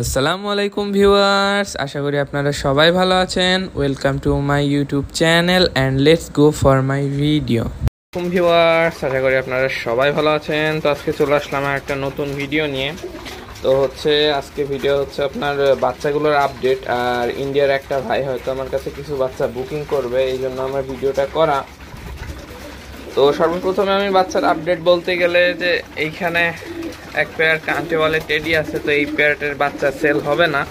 আসসালামু আলাইকুম ভিউয়ার্স, আশা করি আপনারা সবাই ভালো আছেন। Welcome to my YouTube channel and let's go for my video. Viewers, আশা করি আপনারা সবাই ভালো আছেন। তো আজকে চলে আসলাম একটা নতুন ভিডিও নিয়ে। তো আজকে ভিডিও হচ্ছে আপনার বাচ্চাগুলোর আপডেট। আর ইন্ডিয়ার একটা ভাই হয়তো আমার কাছে কিছু বাচ্চা বুকিং করবে, এই জন্য আমার ভিডিওটা করা। তো সর্বপ্রথমে আমি বাচ্চার আপডেট বলতে গেলে যে এইখানে এক পেয়ার কান্ট্রিওয়ালে টেডি আছে। তো এই পেয়ারটার বাচ্চা সেল হবে না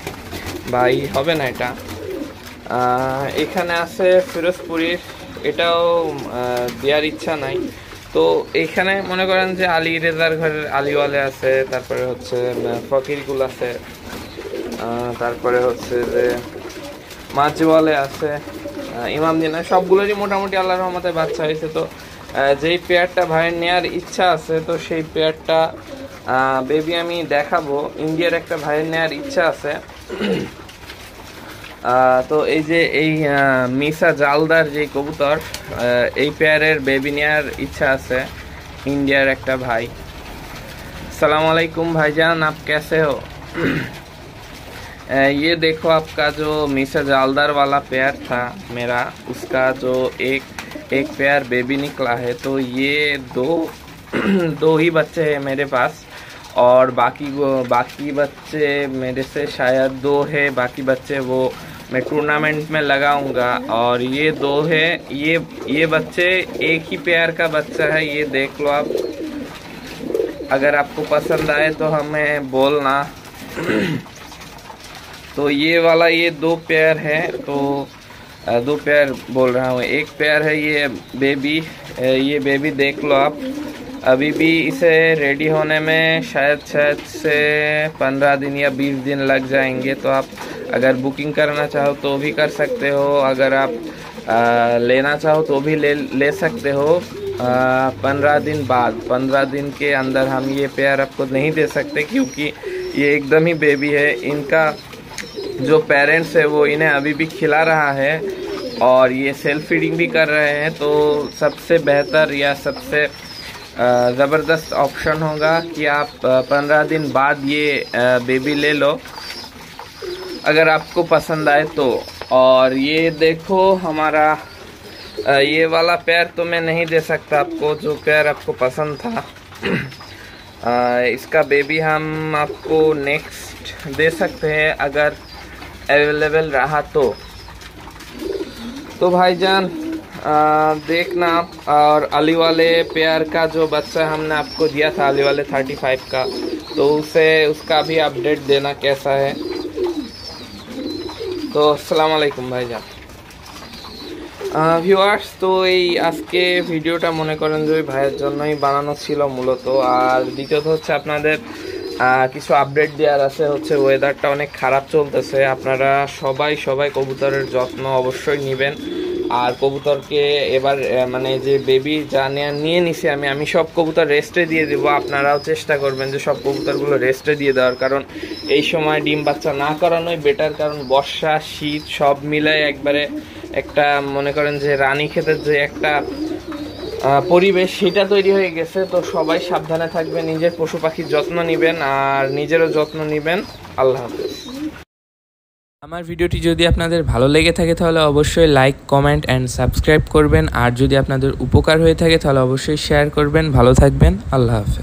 বা হবে না। এটা এখানে আছে ফিরোজপুরির, এটাও দেওয়ার ইচ্ছা নাই। তো এইখানে মনে করেন যে আলী রেজার ঘরের আলিওয়ালে আছে, তারপরে হচ্ছে ফকিরগুল আছে, তারপরে হচ্ছে যে মাঝওয়ালে আছে, ইমামদিনা, সবগুলোরই মোটামুটি আল্লাহর রহমতে বাচ্চা হয়েছে। তো যেই পেয়ারটা ভাইয়ের নেওয়ার ইচ্ছা আছে, তো সেই পেয়ারটা বেবি আমি দেখাবো। ইন্ডিয়ার একটা ভাইয়ের নেওয়ার ইচ্ছা আছে। তো এই যে এই মিসা জালদার যে কবুতর, এই পেয়ারের বেবি নেওয়ার ইচ্ছা আছে इंडियर एक भाई। अस्सलामुअलैकुम भाईजान, आप कैसे हो? ये देखो आपका जो मिस्टर जालदार वाला पेयर था मेरा, उसका जो एक पेयर बेबी निकला है। तो ये दो ही बच्चे हैं मेरे पास, और बाकी बच्चे मेरे से शायद 2 है। बाकी बच्चे वो मैं टूर्नामेंट में लगाऊंगा। और ये 2 है, ये बच्चे एक ही पेयर का बच्चा है। ये देख लो आप, अगर आपको पसंद आए तो हमें बोलना। तो ये वाला ये 2 पेयर है। तो 2 पेयर बोल रहा हूँ, एक पेयर है ये बेबी देख लो आप। अभी भी इसे रेडी होने में शायद से 15 दिन या 20 दिन लग जाएंगे। तो आप अगर बुकिंग करना चाहो तो भी कर सकते हो, अगर आप लेना चाहो तो भी ले सकते हो। 15 दिन बाद, 15 दिन के अंदर हम ये पेयर आपको नहीं दे सकते, क्योंकि ये एकदम ही बेबी है। इनका जो पेरेंट्स है वो इन्हें अभी भी खिला रहा है और ये सेल्फ फीडिंग भी कर रहे हैं। तो सबसे बेहतर या सबसे ज़बरदस्त ऑप्शन होगा कि आप 15 दिन बाद ये बेबी ले लो, अगर आपको पसंद आए तो। और ये देखो हमारा ये वाला पेयर तो मैं नहीं दे सकता आपको, जो पेयर आपको पसंद था। इसका बेबी हम आपको नेक्स्ट दे सकते हैं अगर अवेलेबल रहा तो। भाईजान देखना आप। और अली वाले पेयर का जो बच्चा हमने आपको दिया था, अली वाले 35 का, तो उसका भी अपडेट देना कैसा है। तो अस्सलाम वालेकुम भाईजान। ভিউয়ার্স, তো এই আজকে ভিডিওটা মনে করেন যে ভাইয়ের জন্যই বানানো ছিল মূলত। আর দ্বিতীয়ত হচ্ছে আপনাদের কিছু আপডেট দেওয়ার আছে। ওয়েদারটা অনেক খারাপ চলতেছে। আপনারা সবাই কবুতরের যত্ন অবশ্যই নেবেন। আর কবুতরকে এবার মানে যে বেবি যা নিয়ে নিছি আমি সব কবুতর রেস্টে দিয়ে দেব। আপনারাও চেষ্টা করবেন যে সব কবুতরগুলো রেস্টে দিয়ে দেওয়ার, কারণ এই সময় ডিম বাচ্চা না করানোই বেটার। কারণ বর্ষা শীত সব মিলাই একবারে একটা মনে করেন যে রানী ক্ষেতের যে একটা পরিবেশ সেটা তৈরি হয়ে গেছে। তো সবাই সাবধানে থাকবেন, নিজের পশু পাখির যত্ন নেবেন আর নিজেরও যত্ন নেবেন। আল্লাহ হাফেজ। আমার ভিডিওটি যদি আপনাদের ভালো লেগে থাকে তাহলে অবশ্যই লাইক, কমেন্ট অ্যান্ড সাবস্ক্রাইব করবেন। আর যদি আপনাদের উপকার হয়ে থাকে তাহলে অবশ্যই শেয়ার করবেন। ভালো থাকবেন। আল্লাহ হাফেজ।